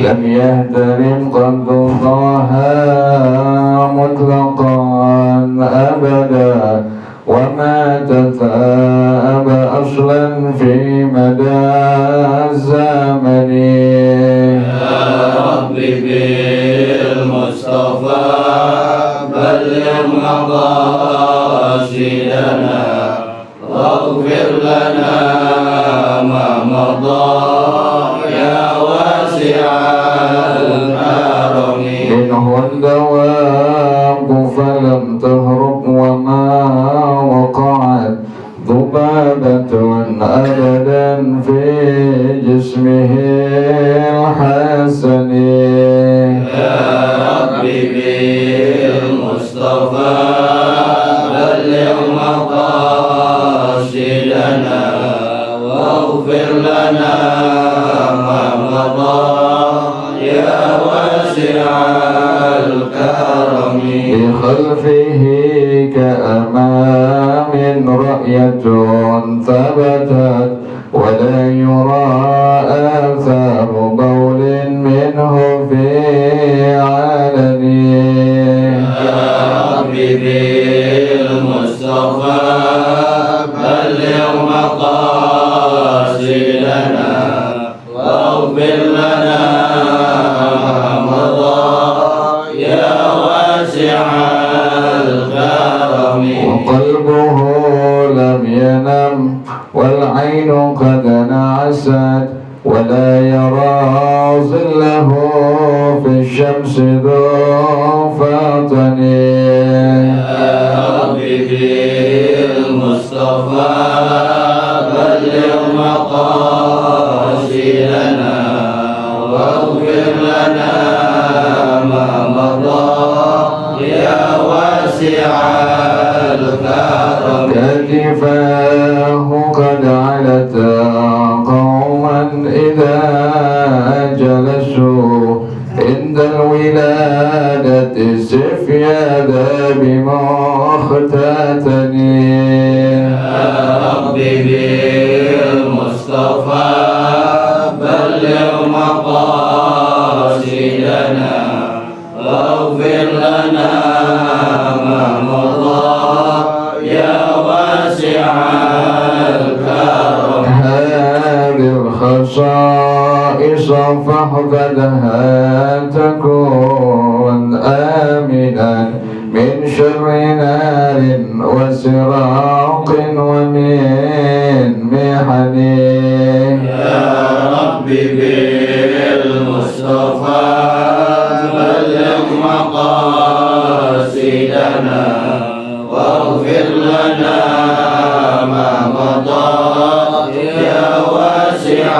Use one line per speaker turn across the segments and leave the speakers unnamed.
لم يهترم قد ضاها مطلقا أبدا وما تثاءب أصلا في مدى الزمن.
يا رب بالمصطفى بلغ مقاصدنا واغفر لنا ما مضى يا واسع الكرم.
منه الدواب فلم تهرب وما وقعت ذبابة أبدا في جسمه الحسن.
يا رب بالمصطفى بلغ مقاصدنا واغفر لنا ما مضى يا واسع الكرم.
بخلفه كأمام رأية ثبتت ولا يرى آثار بول منه في علن.
يا رب بالمصطفى بلغ مقاصدنا واغفر لنا ما مضى يا واسع الكرم.
وقلبه لم ينم والعين قد نعست ولا يرى ظله في الشمس ذو فطن.
يا رب بالمصطفى بلغ مقاصدنا واغفر لنا ما مضى يا واسع الكرم.
كتفاه قد علتا قوما إذا جلسوا عند الولادة سفيادا بمختتن.
يا رب بالمصطفى بلغ مقاصدنا واغفر لنا ما مضى يا واسع الكرم.
هذه الخصائص فاحفظها تكون آمنا من شر نار وسراق ومن محن.
يا رب بالمصطفى بلغ مقاصدنا واغفر لنا ما مضى يا واسع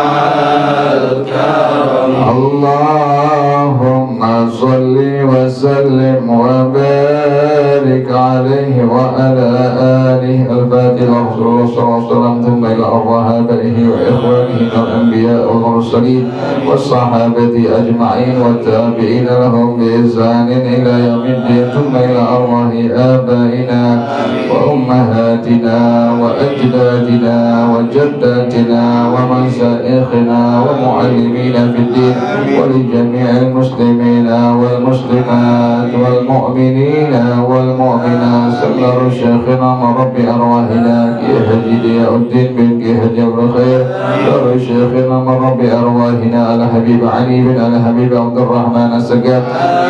الكرم.
اللهم صل وسلم وبارك عليه وعلى آله. الفاتحة لرسول الله صلى الله عليه وسلم ثم إلى أرواح آبائه وإخوانه من الأنبياء والمرسلين والصحابة أجمعين والتابعين لهم بإحسان إلى يوم الدين ثم إلى أرواح آبائنا وأمهاتنا وأجدادنا وجداتنا ومشايخنا ومعلمين في الدين ولجميع المسلمين والمسلمات والمؤمنين والمؤمنات. سلر شيخنا رب أرواحنا كيهدي الدين بن كيهدي الخير. سلر شيخنا رب أرواحنا على حبيب علي بن على حبيب عبد الرحمن السقاف.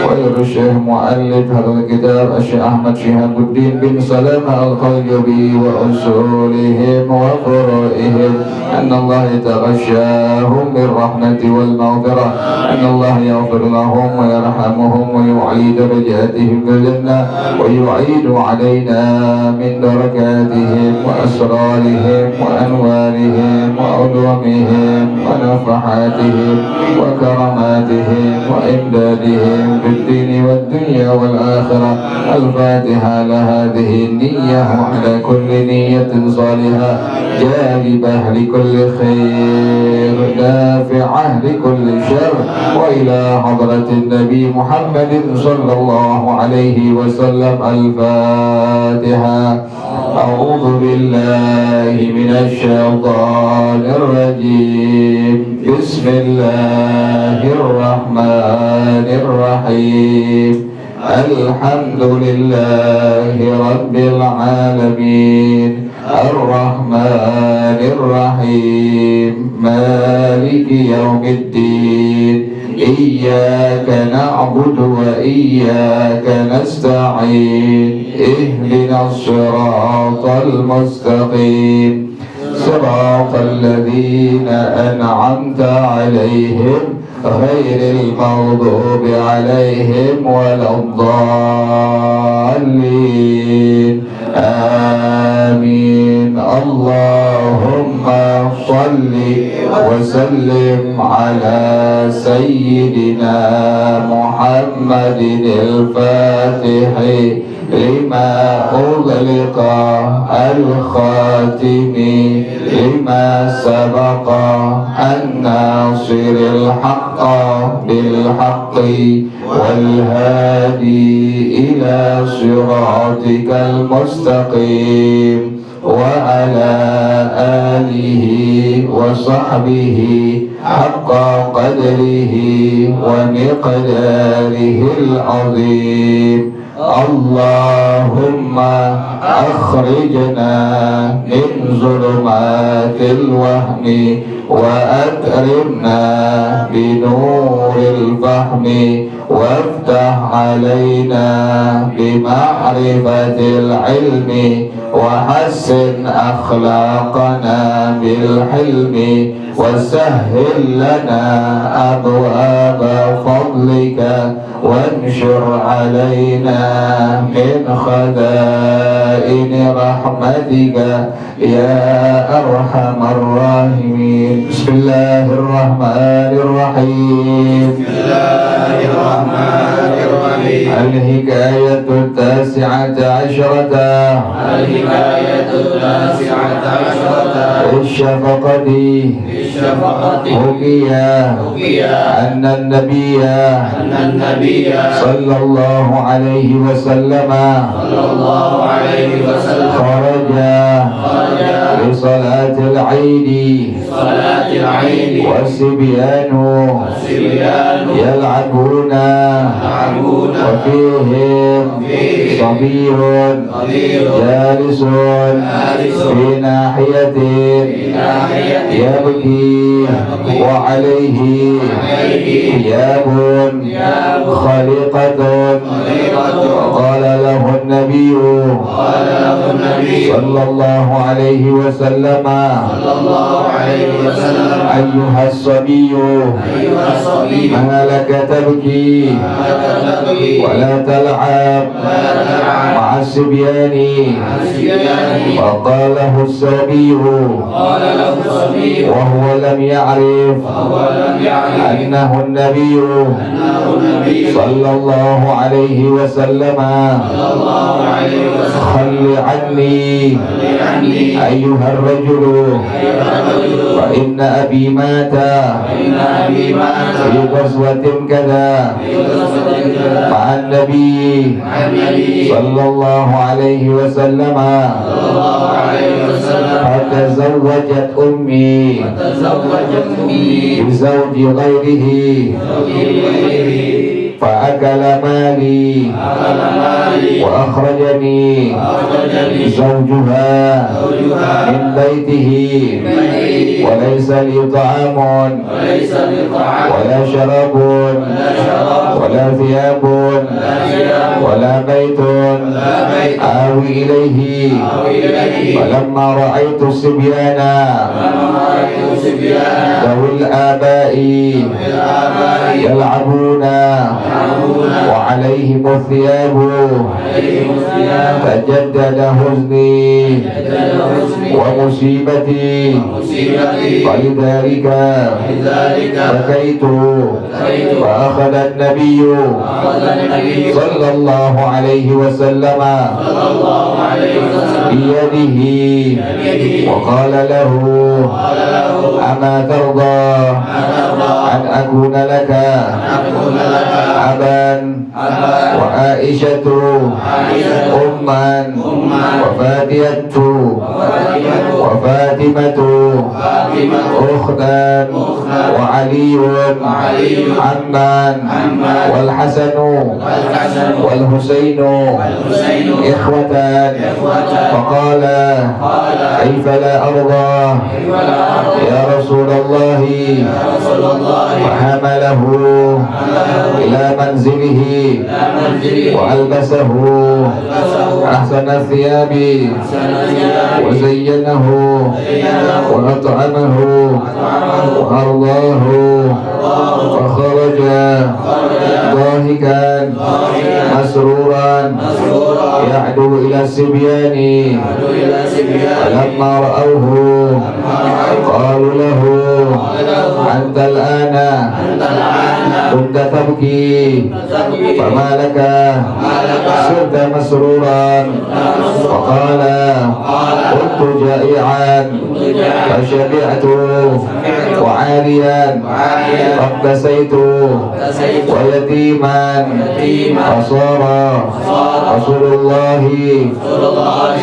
وير الشيخ مؤلف هذا الكتاب الشيخ أحمد شهاب الدين بن سلامة الخيبي وأصولهم وفروعهم أن الله يتغشاهم بالرحمة والمغفرة. أن الله يغفر لهم ويرحمهم ويعيد درجاتهم في الجنة ويعيد علينا من دركاتهم وأسرارهم وأنوارهم وعلومهم ونفحاتهم وكراماتهم وإمدادهم في الدين والدنيا والآخرة. الفاتحة لهذه النية وعلى كل نية صالحة جالبة لكل خير دافعة لكل شر. وإلى حضرة النبي محمد صلى الله عليه وسلم. الفاتحة. أعوذ بالله من الشيطان الرجيم بسم الله الرحمن الرحيم الحمد لله رب العالمين الرحمن الرحيم مالك يوم الدين إياك نعبد وإياك نستعين اهدنا الصراط المستقيم صراط الذين أنعمت عليهم غير المغضوب عليهم ولا الضالين آمين اللهم صل وسلم على سيدنا محمد الفاتح لما أغلق الخاتم لما سبق الناصر الحق بالحق والهادي إلى صراطك المستقيم وعلى آله وصحبه حق قدره ومقداره العظيم اللهم أخرجنا من ظلمات الوهم وأكرمنا بنور الفهم وافتح علينا بمعرفة العلم وحسن أخلاقنا بالحلم وسهل لنا أبواب فضلك وانشر علينا من خزائن رحمتك يا أرحم الراحمين بسم الله الرحمن الرحيم
بسم الله الرحمن الرحيم
الحكاية التاسعة عشرة
الحكاية التاسعة عشرة
الشفقة حكي أن النبي صلى الله عليه وسلم خرج لصلاة العيد والصبيان يلعبون وفيهم صبي جالس في ناحية يبكي وعليه ثياب خليقة قال له النبي صلى الله عليه وسلم أيها الصبي ما لك تبكي ولا تلعب مع الصبيان فقال له الصبي وهو لم يعرف أنه النبي صلى الله عليه وسلم خل عني أيها الرجل فإن أبي مات في غزوة كذا مع النبي صلى الله عليه وسلم فتزوجت أمي بزوج غيره فأكل مالي وأخرجني زوجها من بيته وليس لي طعام ولا شراب ولا ثياب ولا بيت آوي إليه فلما رأيت الصبيان ذوي الآباء يلعبون وعليهم الثياب تجدد حزني ومصيبتي فلذلك بكيت فأخذ النبي صلى الله عليه وسلم بيده وقال له أما ترضى أن أكون لك أبا وعائشة أما وفادية وفاطمة أختا وعلي عمان والحسن والحسين إخوتان فقال كيف لا أرضى يا رسول الله فحمله إلى منزله وألبسه أحسن الثياب وزينه وأطعمه وأرضاه وخرج ضاحكا مسرورا يعدو إلى الصبيان فلما رأوه قالوا له أنت الآن كنت تبكي فما لك صرت مسرورا فقال كنت جائعا فشبعت وعاريا فاقتسيت ويتيما فصار رسول الله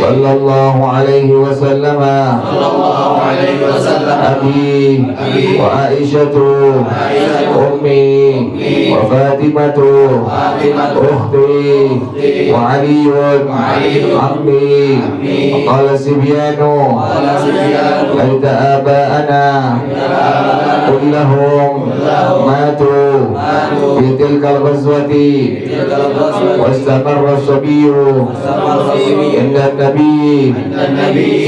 صلى الله عليه وسلم أبي وعائشة أمي وفاطمة أختي وعلي عمي وقال الصبيان ليت آباءنا كلهم ماتوا في تلك الغزوة واستمر الصبي عند النبي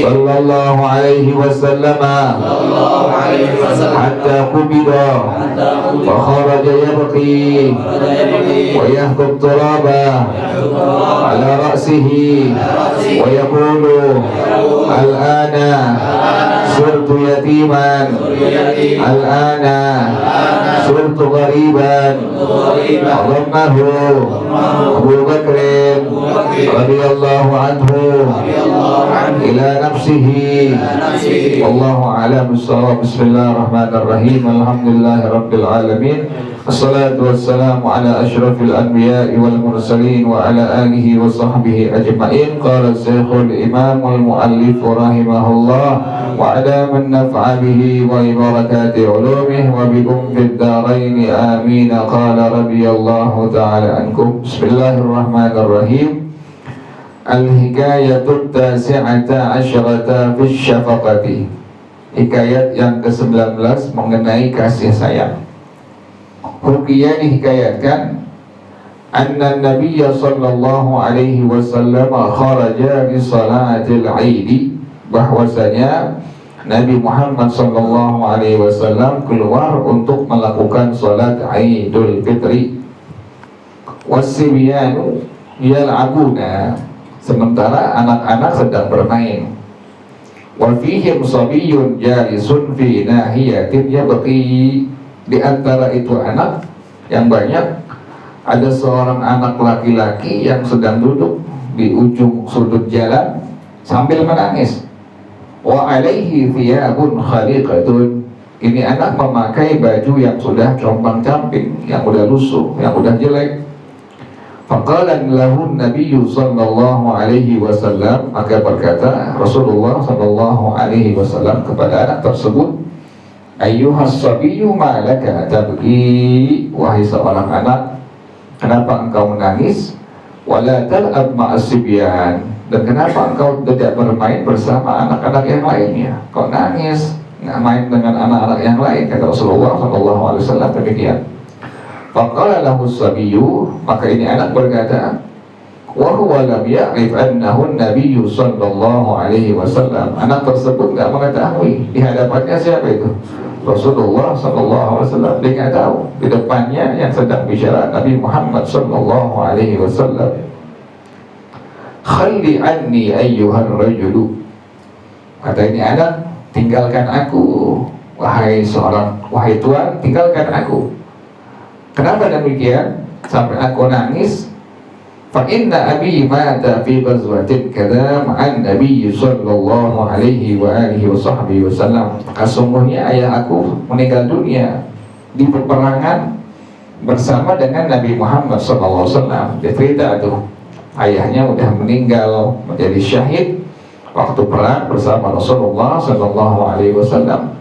صلى الله عليه وسلم حتى قبض فخرج يبقي ويهدم التراب على رأسه ويقول الآن صرت يتيما الآن صرت غريبا وضمه أبو بكر رضي الله عنه إلى نفسه والله أعلم بالصواب. بسم الله الرحمن الرحيم الحمد لله رب العالمين الصلاة والسلام على أشرف الأنبياء والمرسلين وعلى آله وصحبه أجمعين. قال الشيخ الإمام المؤلف رحمه الله وعلى من نفع به وبركات علومه وبكم في الدارين آمين. قال رضي الله تعالى عنكم. بسم الله الرحمن الرحيم. Al-hikayatut tasi'ata asyrata fi syafaqati. Hikayat yang ke-19 mengenai kasih sayang. Hukiyah dihikayatkan anna Nabiya sallallahu alaihi wasallam kharaja li salatil Aid, bahwasanya Nabi Muhammad sallallahu alaihi wasallam keluar untuk melakukan salat Idul Fitri. Wasibyanu yal'abuna, sementara anak-anak sedang bermain. Wa fihim sabiyyun jalisun fi nahiyatin yabqi, di antara itu anak yang banyak ada seorang anak laki-laki yang sedang duduk di ujung sudut jalan sambil menangis. Wa alaihi thiyabun khaliqatun, ini anak memakai baju yang sudah compang-camping, yang udah lusuh, yang udah jelek. Faqala lahu Nabiyyu sallallahu alaihi wasallam, maka berkata Rasulullah sallallahu alaihi wasallam kepada anak tersebut, ayyuhas sabiyyu ma laka tabki, wahai seorang anak, kenapa engkau menangis? Wala tal'ab ma'as sibyan, dan kenapa engkau tidak bermain bersama anak-anak yang lainnya? Kau nangis, nggak main dengan anak-anak yang lain, kata Rasulullah sallallahu alaihi wasallam demikian. Faqala lahu sabiyyu, maka ini anak berkata, wa huwa lam ya'rif annahu an-nabiyyu sallallahu alaihi wasallam, anak tersebut enggak mengetahui di hadapannya siapa itu Rasulullah sallallahu alaihi wasallam. Dia enggak tahu di depannya yang sedang bicara Nabi Muhammad sallallahu alaihi wasallam. Khalli anni ayyuhar rajulu, kata ini anak, tinggalkan aku wahai tuan, tinggalkan aku. Kenapa demikian? Sampai aku nangis. Fa inna abi mata fi ghazwatin kadza ma'an nabiy sallallahu alaihi wa alihi wasallam. Sesungguhnya ayah aku meninggal dunia di peperangan bersama dengan Nabi Muhammad sallallahu alaihi wasallam. Dia cerita tuh, ayahnya udah meninggal menjadi syahid waktu perang bersama Rasulullah sallallahu alaihi wasallam.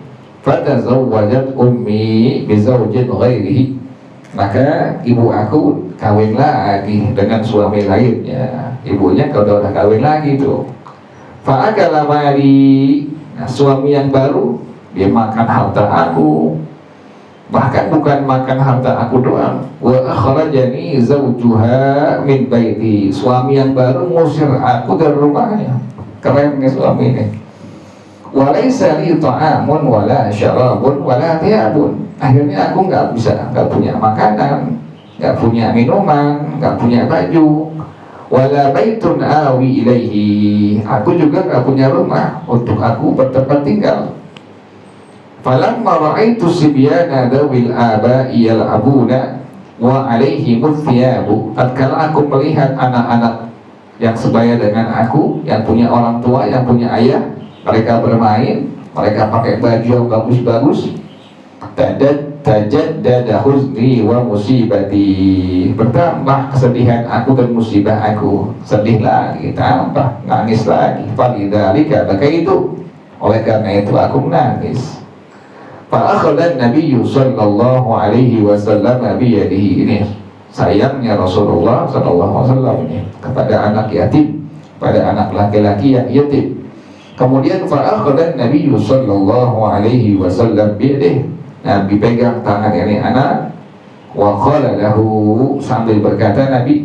Fatazawwajat ummi bi zawjin ghairihi. Maka ibu aku kawin lagi dengan suami lainnya. Ibunya kalau udah kawin lagi tuh. Fa'akala mali. Nah, suami yang baru dia makan harta aku. Bahkan bukan makan harta aku doang. Wa akhrajani zawjuha min baiti. Suami yang baru ngusir aku dari rumahnya. Keren nih suami ini. Walaysa li ta'amun wala syarabun wala thiyabun. Akhirnya aku nggak punya makanan, nggak punya minuman, nggak punya baju. Wala baitun awi ilaihi. Aku juga nggak punya rumah untuk aku bertempat tinggal. Falamma ra'aitu sibyana dawil aba'i yal'abuna wa alaihimul thiyabu. Tatkala aku melihat anak-anak yang sebaya dengan aku, yang punya orang tua, yang punya ayah, mereka bermain, mereka pakai baju yang bagus-bagus. Tajaddada huzni wa musibati. Bertambah kesedihan aku dan musibah aku. Sedih lagi, tambah nangis lagi. Falidzalika, maka itu, oleh karena itu aku menangis. Fa akhadha an-nabiy sallallahu alaihi wasallam bi yadihi. Ini sayangnya Rasulullah sallallahu alaihi wasallam ini kepada anak yatim, pada anak laki-laki yang yatim. Kemudian fa akhadha an-nabiy sallallahu alaihi wasallam bi yadihi. Nabi pegang tangan ini anak, wa qala lahu, sambil berkata Nabi,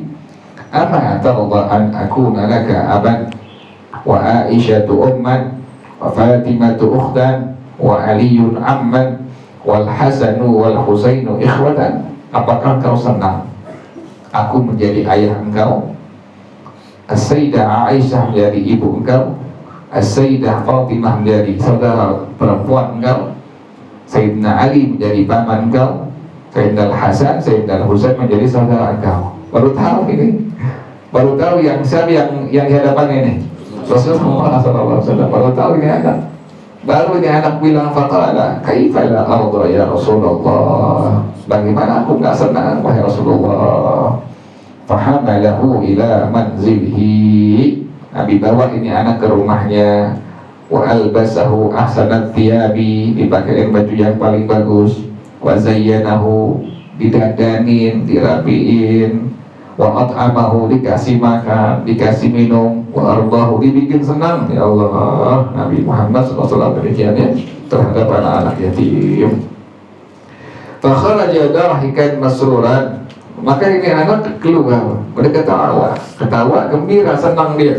ama tarda an akuna laka aban wa Aisyatu umman wa Fatimatu ukhtan wa Aliyun amman wal Hasanu wal Husainu ikhwatan. Apakah kau senang aku menjadi ayah engkau, As-Sayyidah Aisyah menjadi ibu engkau, As-Sayyidah Fatimah menjadi saudara perempuan engkau, Sayyidina Ali menjadi paman engkau, Sayyidina Al-Hasan, Sayyidina Al-Husain menjadi saudara engkau. Baru tahu ini, baru tahu yang siapa yang di hadapan ini, Rasulullah SAW. Baru tahu ini anak, baru ini anak bilang, faqala kaifa la arda ya Rasulullah, bagaimana aku nggak senang wahai Rasulullah. Fahamalahu ila manzilhi. Nabi bawa ini anak ke rumahnya. Wa albasahu ahsanat thiyabi, dipakein baju yang paling bagus. Wa zayyanahu, didandanin, dirapiin. Wa at'amahu, dikasih makan, dikasih minum. Wa ardahu, dibikin senang. Ya Allah, Nabi Muhammad SAW demikian ya terhadap anak-anak yatim. Fakharaja dahikan masruran. Maka ini anak keluar, ketawa, gembira, senang dia.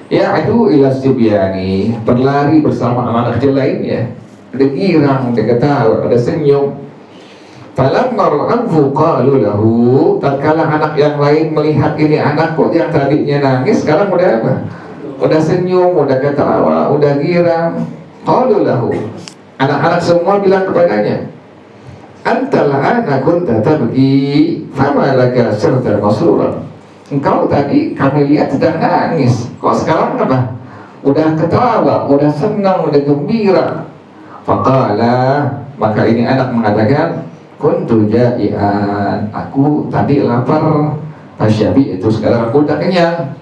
Ya itu ila sibyani, berlari bersama anak kecil lainnya. Ada girang, ada ketawa, ada senyum. Falamma ra'anhu qalu lahu, tatkala anak yang lain melihat ini anak kok yang tadinya nangis sekarang udah apa? Udah senyum, udah ketawa, udah girang. Qalu lahu, anak-anak semua bilang kepadanya, antal ana kunta tabghi fama laka sirta masruran. Engkau tadi kami lihat sedang nangis, kok sekarang apa? Udah ketawa, udah senang, udah gembira. Faqala, maka ini anak mengatakan, kuntu ja'ian, aku tadi lapar. Fasyabi, itu sekarang aku udah kenyang.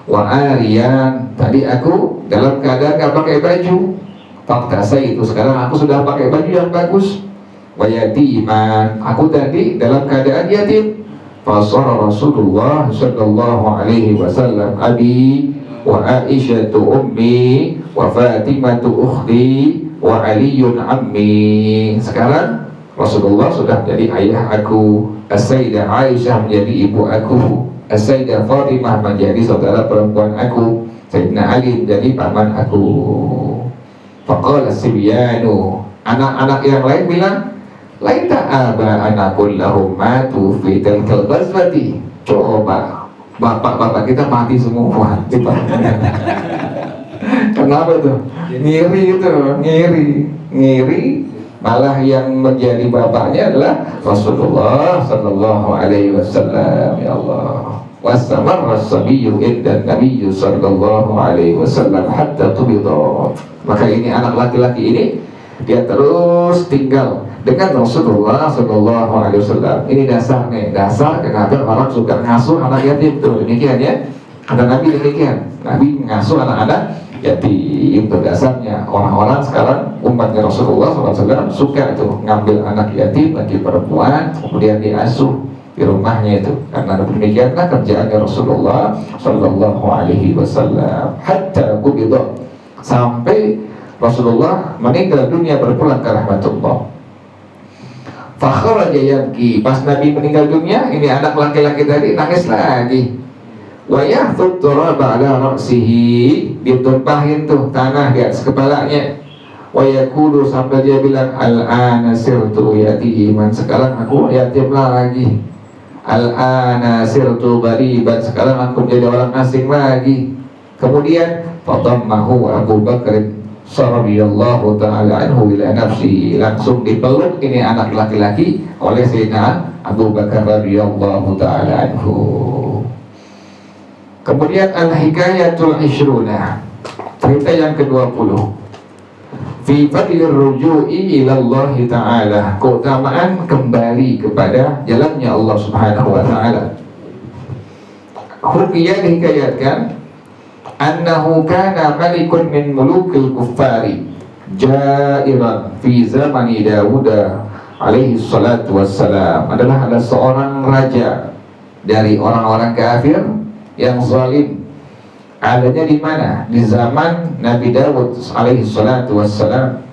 Wa arian, tadi aku dalam keadaan gak pakai baju. Faktasai, itu sekarang aku sudah pakai baju yang bagus. Wa yatiman, aku tadi dalam keadaan yatim. Fasara Rasulullah sallallahu alaihi wasallam abi wa Aisyatu ummi wa Fatimatu ukhti wa Aliyun ammi. Sekarang Rasulullah sudah menjadi ayah aku, As-Sayyidah Aisyah menjadi ibu aku, As-Sayyidah Fatimah menjadi saudara perempuan aku, Sayyidina Ali menjadi paman aku. Faqala sibyanu, anak-anak yang lain bilang, laita aba anakul lahum matu fi tilkal ghazwati. Coba bapak-bapak kita mati semua. Kenapa tuh? Ngiri itu, ngiri. Malah yang menjadi bapaknya adalah Rasulullah sallallahu alaihi wasallam. Ya Allah. Wastamarra as-sabiyyu inda an-nabiy sallallahu alaihi wasallam hatta tubida. Maka ini anak laki-laki ini dia terus tinggal dengan Rasulullah sallallahu alaihi wasallam. Ini dasarnya, dasar kenapa orang suka ngasuh anak yatim tuh. Demikian ya. Kata Nabi demikian. Nabi mengasuh anak-anak yatim. Berdasarnya orang-orang sekarang umatnya Rasulullah SAW suka tuh ngambil anak yatim lagi perempuan kemudian diasuh di rumahnya itu, karena demikianlah kerjaannya Rasulullah Sallallahu Alaihi Wasallam hatta qubida, sampai Rasulullah meninggal dunia berpulang ke rahmatullah. Fakhraja yabki, pas Nabi meninggal dunia ini anak laki-laki tadi nangis lagi. Wa yahdud turaba ala ra'sihi, ditumpahin tuh tanah di atas kepalanya. Wa yaqulu, sampai dia bilang al-ana sirtu yatiman, sekarang aku yatim lagi. Al-ana sirtu bariban, sekarang aku menjadi orang asing lagi. Kemudian fatammahu Abu Bakr radhiyallahu ta'ala anhu ila nafsi, langsung dipeluk ini anak laki-laki oleh Sayyidina Abu Bakar radhiyallahu ta'ala anhu. Kemudian al-hikayatul ishruna, cerita yang ke-20, fi fadlir ruju'i ilallah ta'ala, keutamaan kembali kepada jalannya Allah subhanahu wa ta'ala. Hukiyah dihikayatkan annahu kana malikun min mulukil kuffari jairan fi zamani Dawud alaihi salatu wassalam, adalah ada seorang raja dari orang-orang kafir yang zalim. Adanya di mana? Di zaman Nabi Dawud alaihi salatu wassalam.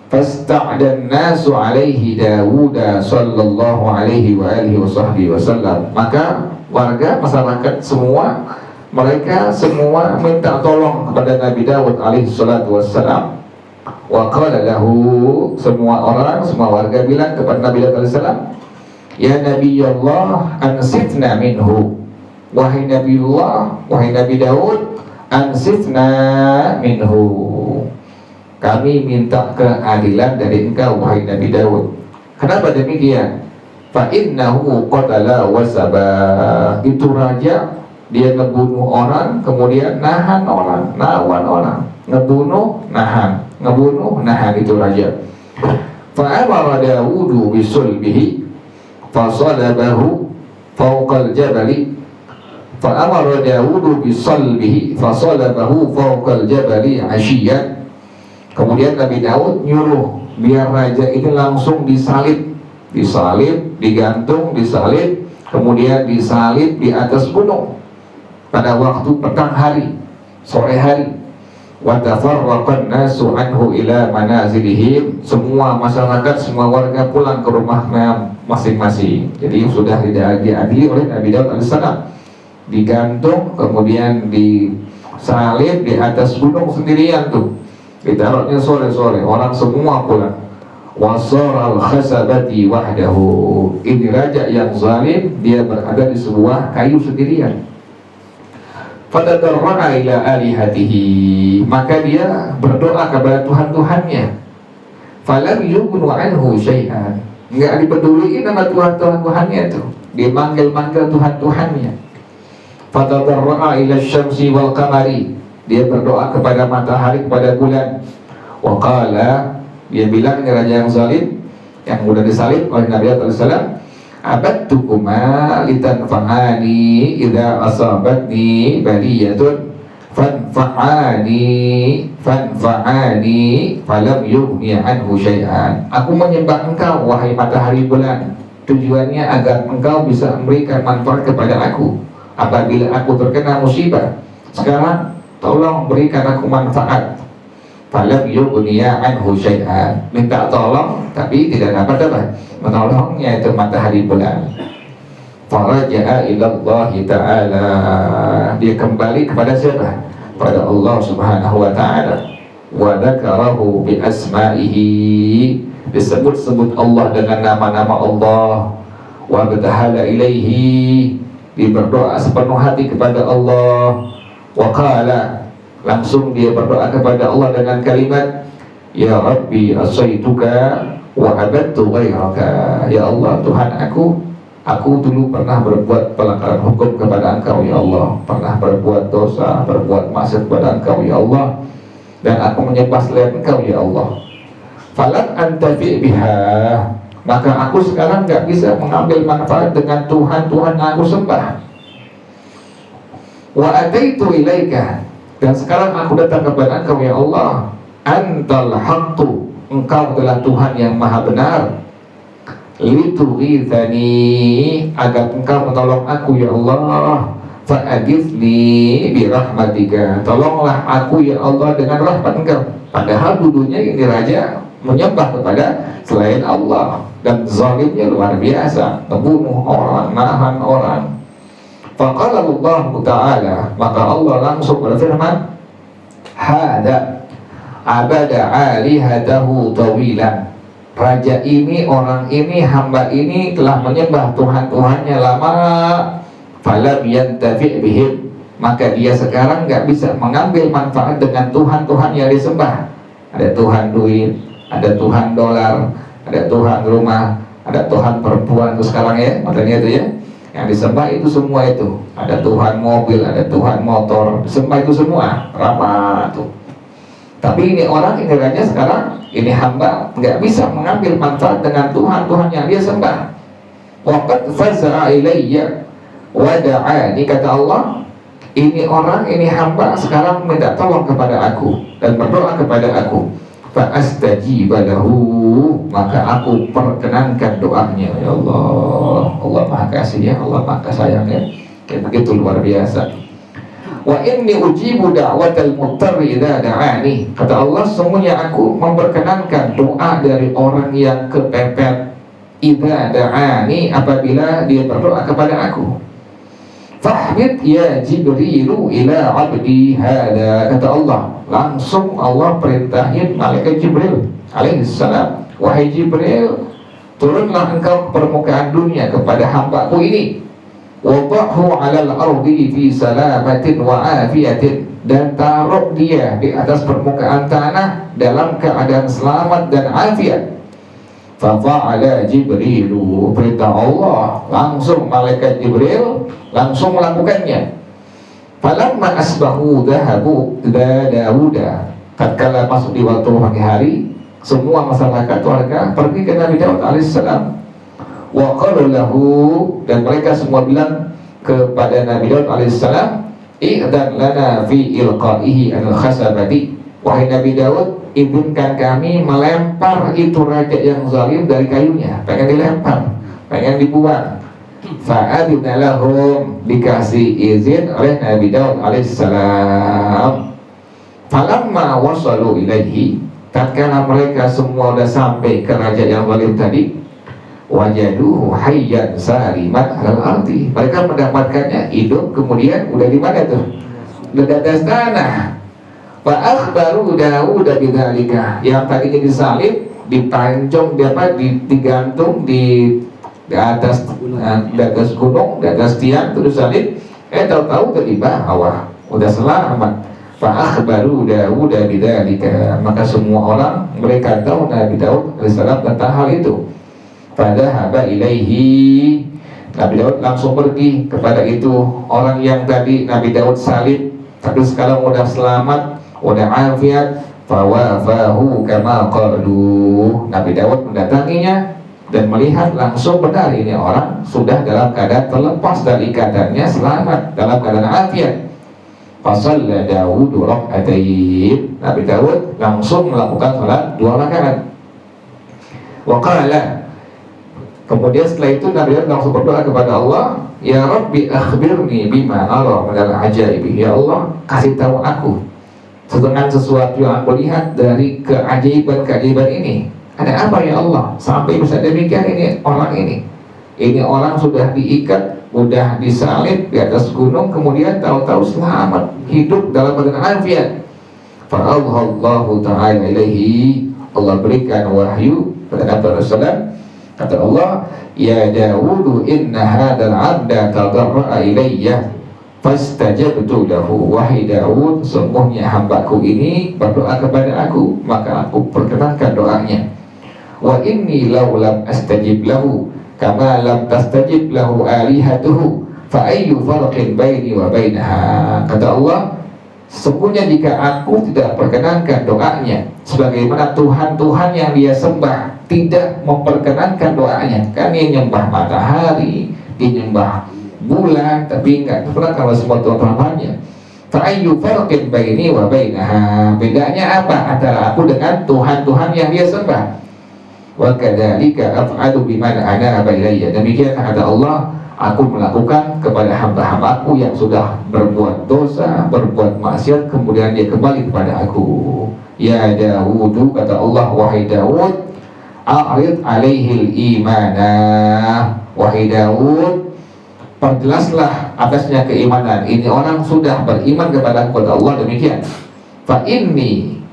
Fasta'dan nasu alaihi Dawud sallallahu alaihi wa alihi wasallam, maka warga masyarakat semua, mereka semua minta tolong kepada Nabi Dawud alaihi salatu wassalam. Wa qala lahu, semua orang, semua warga bilang kepada Nabi Dawud alaihi salam, ya Nabi Allah ansifna minhu, wahai Nabiullah, wahai Nabi Daud, ansifna minhu, kami minta keadilan dari engkau wahai Nabi Daud. Kenapa demikian? Fa innahu qatala wasaba, itu raja, dia ngebunuh orang kemudian nahan orang, nawan orang, ngebunuh nahan, ngebunuh nahan, itu raja. Fa amara Dawudu bisulbihi fasalabahu fawqal jabali, fa amara Dawudu bisalbihi fasalabahu fawqal jabali asyiyan. Kemudian Nabi Daud nyuruh biar raja ini langsung disalib, digantung, disalib, kemudian disalib di atas gunung pada waktu petang hari, sore hari. Wa tafarraqan nasu anhu ila manazilihim, semua masyarakat, semua warga pulang ke rumahnya masing-masing. Jadi sudah tidak diadili oleh Nabi Daud alaihissalam, digantung kemudian disalib di atas gunung sendirian tuh. Ditaruhnya sore-sore, orang semua pulang. Wasaral khasabati wahdahu, ini raja yang zalim, dia berada di sebuah kayu sendirian. Fatadarra'a ila alihatihi, maka dia berdoa kepada Tuhan-Tuhannya. Falam yughnu anhu syai'an, enggak dipeduliin sama Tuhan-Tuhannya itu, dia manggil-manggil Tuhan-Tuhannya. Fatadarra'a ila syamsi wal qamari, dia berdoa kepada matahari, kepada bulan. Wa qala, dia bilang ini raja yang zalim yang sudah disalib oleh Nabi SAW, abadtukuma litanfa'ani idza asabatni baliyatun fanfa'ani falam yughni anhu syai'an. Aku menyembah engkau wahai matahari bulan, tujuannya agar engkau bisa memberikan manfaat kepada aku apabila aku terkena musibah. Sekarang tolong berikan aku manfaat. Falam yughni anhu syai'an, minta tolong tapi tidak dapat apa menolongnya itu matahari bulan. Faraja'a ilallah ta'ala, dia kembali kepada siapa? Pada Allah subhanahu wa ta'ala. Wa dzakarahu bi asma'ihi, disebut-sebut Allah dengan nama-nama Allah. Wa batahala ilaihi, dia berdoa sepenuh hati kepada Allah. Wa qala, langsung dia berdoa kepada Allah dengan kalimat, ya Rabbi asaituka wa abadtu ghairaka, ya Allah Tuhan aku dulu pernah berbuat pelanggaran hukum kepada engkau ya Allah, pernah berbuat dosa, berbuat maksiat kepada engkau ya Allah, dan aku menyembah selain engkau ya Allah. Falam antafi biha, maka aku sekarang gak bisa mengambil manfaat dengan Tuhan yang aku sembah. Wa ataitu ilaika, Dan sekarang aku datang kepada Engkau ya Allah. Antal haqqu, Engkau adalah Tuhan yang maha benar. Litughithani, agar Engkau menolong aku ya Allah. Fa'agifni birahmatika, tolonglah aku ya Allah dengan rahmat Engkau. Padahal dulunya ini raja menyembah kepada selain Allah dan zalimnya luar biasa, membunuh orang, nahan orang. Faqala Allah Ta'ala, maka Allah langsung berfirman, hada abada alihatahu tawilan, raja ini, orang ini, hamba ini telah menyembah Tuhan-Tuhannya lama. Falam yantafi' bihim, maka dia sekarang nggak bisa mengambil manfaat dengan Tuhan-Tuhan yang disembah. Ada Tuhan duit, ada Tuhan dolar, ada Tuhan rumah, ada Tuhan perempuan itu sekarang ya, makanya itu ya, yang disembah itu semua itu. Ada Tuhan mobil, ada Tuhan motor, disembah itu semua, ramah tuh. Tapi ini orang, ini raja sekarang, ini hamba nggak bisa mengambil manfaat dengan Tuhan-Tuhan yang dia sembah. Waqad faza'a ilayya wada'ani, kata Allah, ini orang, ini hamba sekarang minta tolong kepada aku dan berdoa kepada aku. Fa'astajiba lahu, maka aku perkenankan doanya. Ya Allah, Allah maha kasih ya, Allah maha sayang ya, kayak begitu luar biasa. Wa inni ujibu da'watal muttarri idza da'ani, kata Allah, sesungguhnya aku memperkenankan doa dari orang yang kepepet. Idza da'ani, apabila dia berdoa kepada aku. Fahbit ya Jibrilu ila abdi hada, kata Allah. Langsung Allah perintahin malaikat Jibril alaihissalam, wahai Jibril, turunlah engkau ke permukaan dunia kepada hambaku ini. Wadahhu alal ardi fi salamatin wa afiyatin, dan taruh dia di atas permukaan tanah dalam keadaan selamat dan afiat. Fafa'ala Jibrilu, perintah Allah, langsung malaikat Jibril langsung melakukannya. Falamma asbahu dhahabu ila Dauda, tatkala masuk di waktu pagi hari, semua masyarakat warga pergi ke Nabi Daud alaihissalam. Wa qalu lahu, dan mereka semua bilang kepada Nabi Daud alaihissalam, i'dan lana fi ilqaihi al-khasabati, wahai Nabi Daud, izinkan kami melempar itu raja yang zalim dari kayunya. Pengen dilempar, pengen dibuang. Fa'adina lahum, dikasih izin oleh Nabi Daud alaihissalam. Falamma wasalu ilaihi, tatkala mereka semua sudah sampai ke raja yang zalim tadi, wajaduhu hayyan saliman alal ardi, mereka mendapatkannya hidup, kemudian udah di mana tuh? Udah di atas tanah. Fa akhbaru Daud bidzalika, yang tadinya disalib, dipancung, digantung di atas gunung, di atas tiang terus salib, tahu-tahu udah di bawah, udah selamat. Fa akhbaru Daud bidzalika, maka semua orang mereka tahu Nabi Daud alaihissalam tentang hal itu. Fadhahaba ilaihi, Nabi Daud langsung pergi kepada itu orang yang tadi Nabi Daud salib, tapi sekarang udah selamat, udah afiat. Fawafahu kama qalu, Nabi Daud mendatanginya dan melihat langsung benar ini orang sudah dalam keadaan terlepas dari ikatannya, selamat dalam keadaan afiat. Fasalla Daud rak'atain, Nabi Daud langsung melakukan salat 2 rakaat. Wa qala, kemudian setelah itu Nabi Daud langsung berdoa kepada Allah, ya Rabbi akhbirni bima ara minal ajaibi, ya Allah kasih tahu aku dengan sesuatu yang aku lihat dari keajaiban-keajaiban ini. Ada apa ya Allah sampai bisa demikian ini orang ini? Ini orang sudah diikat, sudah disalib di atas gunung, kemudian tahu-tahu selamat, hidup dalam keadaan afiat. Fa'allahu ta'ala ilaihi, Allah berikan wahyu pada Nabi Rasulullah. Kata Allah, ya Dawud inna hadal abda tadarra'a ilayya fastajabtu lahu, wahai Daud, sungguhnya hambaku ini berdoa kepada aku, maka aku perkenankan doanya. Wa inni law lam astajib lahu kama lam tastajib lahu alihatuhu fa ayyu farqin baini wa bainaha, kata Allah, sesungguhnya jika aku tidak perkenankan doanya, sebagaimana Tuhan-Tuhan yang dia sembah tidak memperkenankan doanya, kan dia nyembah matahari, dia nyembah bulan, tapi enggak pernah kalau semua Tuhan-Tuhannya. Fa'ayyu farqin baini wa bainaha. Bedanya apa antara aku dengan Tuhan-Tuhan yang dia sembah? Wa kadzalika af'alu biman anaba ilayya. Demikian kata Allah, aku melakukan kepada hamba-hambaku yang sudah berbuat dosa, berbuat maksiat, kemudian dia kembali kepada aku. Ya Dawud, kata Allah, wahai Dawud, a'rid alaihil imanah. Wahai Dawud, perjelaslah atasnya keimanan. Ini orang sudah beriman kepada Allah, demikian. Fa inni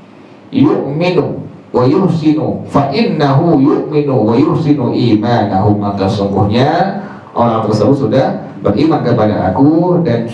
yu'minu wa yuhsinu, fa innahu yu'minu wa yuhsinu imanahu. Maka sungguhnya orang tersebut sudah beriman kepada aku dan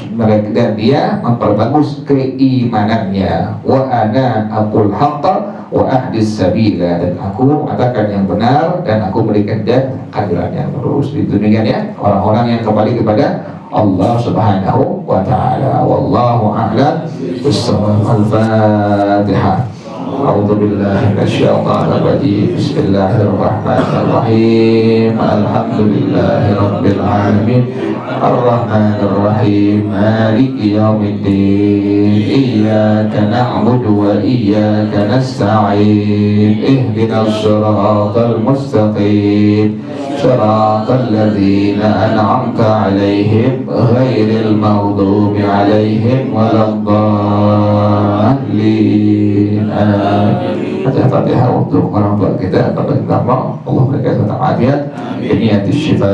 dia memperbagus keimanannya. Wa ana aqul haqqa wa ahdis sabila, dan aku mengatakan yang benar dan aku berikan jalan yang lurus. Demikian ya orang-orang yang kembali kepada Allah Subhanahu wa taala. Wallahu a'lam bissawab. Al-Fatihah. A'udzu billahi minasyaitonir rajim. Bismillahirrahmanirrahim. Alhamdulillahi rabbil alamin. Ar-Rahmanir Rahim. Maliki yaumiddin. Iyyaka na'budu wa iyyaka nasta'in. Ihdinas siratal mustaqim. Siratal ladzina an'amta 'alaihim ghairil maghdubi 'alaihim waladdallin. Fatihah untuk orang tua kita, kepada kita Allah berikan tentang afiat, niat syifa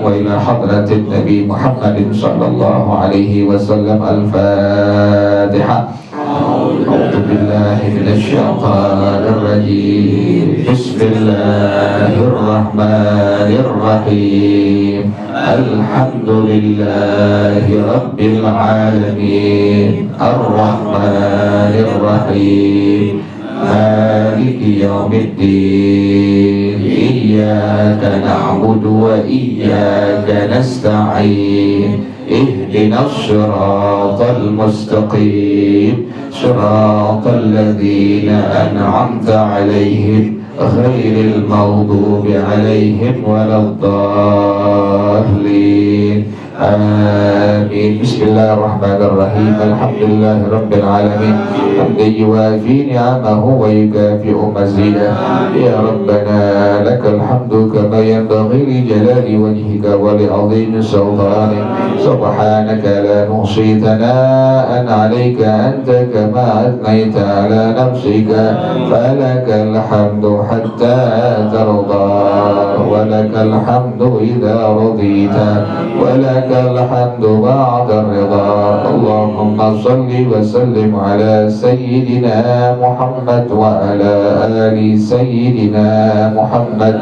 wa ila hadratin Nabi Muhammadin sallallahu alaihi wasallam. Al-Fatihah. A'udzu billahi minasyaitonir rajim. Bismillahirrahmanirrahim. Alhamdulillahi rabbil alamin. Ar-Rahmanir Rahim. Maliki yaumiddin. Iyyaka na'budu wa iyyaka nasta'in. Ihdinas siratal mustaqim. Siratal ladzina an'amta 'alaihim ghairil maghdubi 'alaihim waladdallin. Amin. Bismillahirrahmanirrahim. Alhamdulillahi rabbil alamin. Hamdan yuwafi ni'amahu wa yukafi'u mazidah. Ya Rabbana lakal hamdu kama yanbaghi li jalali wajhika wa li 'azimi sultanik. Subhanaka la nuhsi thana'an 'alaika anta kama athnayta 'ala nafsika. Falakal hamdu hatta tarda wa lakal hamdu idza radita wa الحمد بعد الرضا. اللهم صل وسلم على سيدنا محمد وعلى آل سيدنا محمد.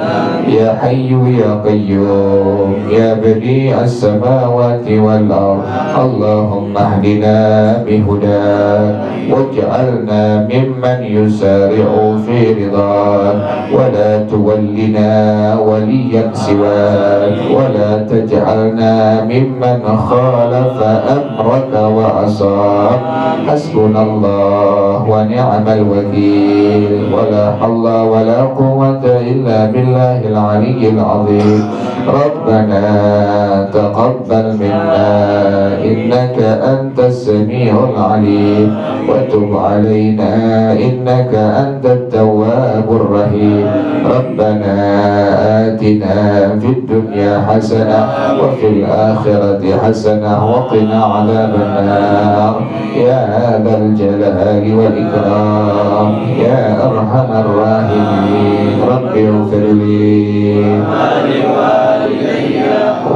يا حي يا قيوم يا بديع السماوات والأرض. اللهم اهدنا بهداك واجعلنا ممن يسارع في رضاك ولا تولنا وليا سواك ولا تجعلنا ممن خالف أمرك وعصاك. حسبنا الله ونعم الوكيل. ولا حول ولا قوة إلا بالله العلي العظيم. ربنا تقبل منا إنك أنت السميع العليم وتب علينا إنك أنت التواب الرحيم. ربنا آتنا في الدنيا حسنة وفي الآخرة حسنة وقنا عذاب النار. يا ذا الجلال والإكرام يا أرحم الراحمين. رب اغفر لي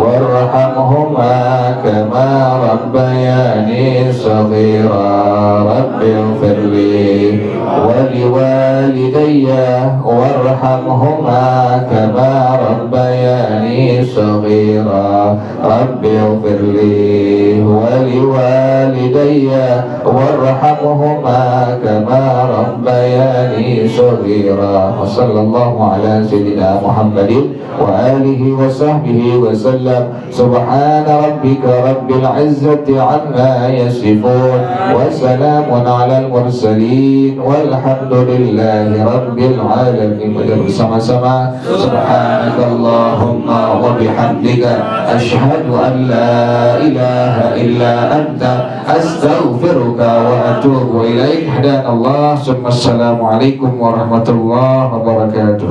وارحمهما كما ربياني صغيرا. رب اغفر لي ولوالدي وارحمهما كما ربياني صغيرا. رب اغفر لي ولوالدي وارحمهما كما ربياني صغيرا. وصلى الله على سيدنا محمد وآله وصحبه وسلم. سبحان ربك رب العزة عما يصفون وسلام على المرسلين والحمد لله رب العالمين. Bersama-sama subhanakallahumma wa bihamdika asyhadu an la ilaha illa anta astaghfiruka wa atubu ilaik. Hadanallah. Assalamualaikum warahmatullahi wabarakatuh.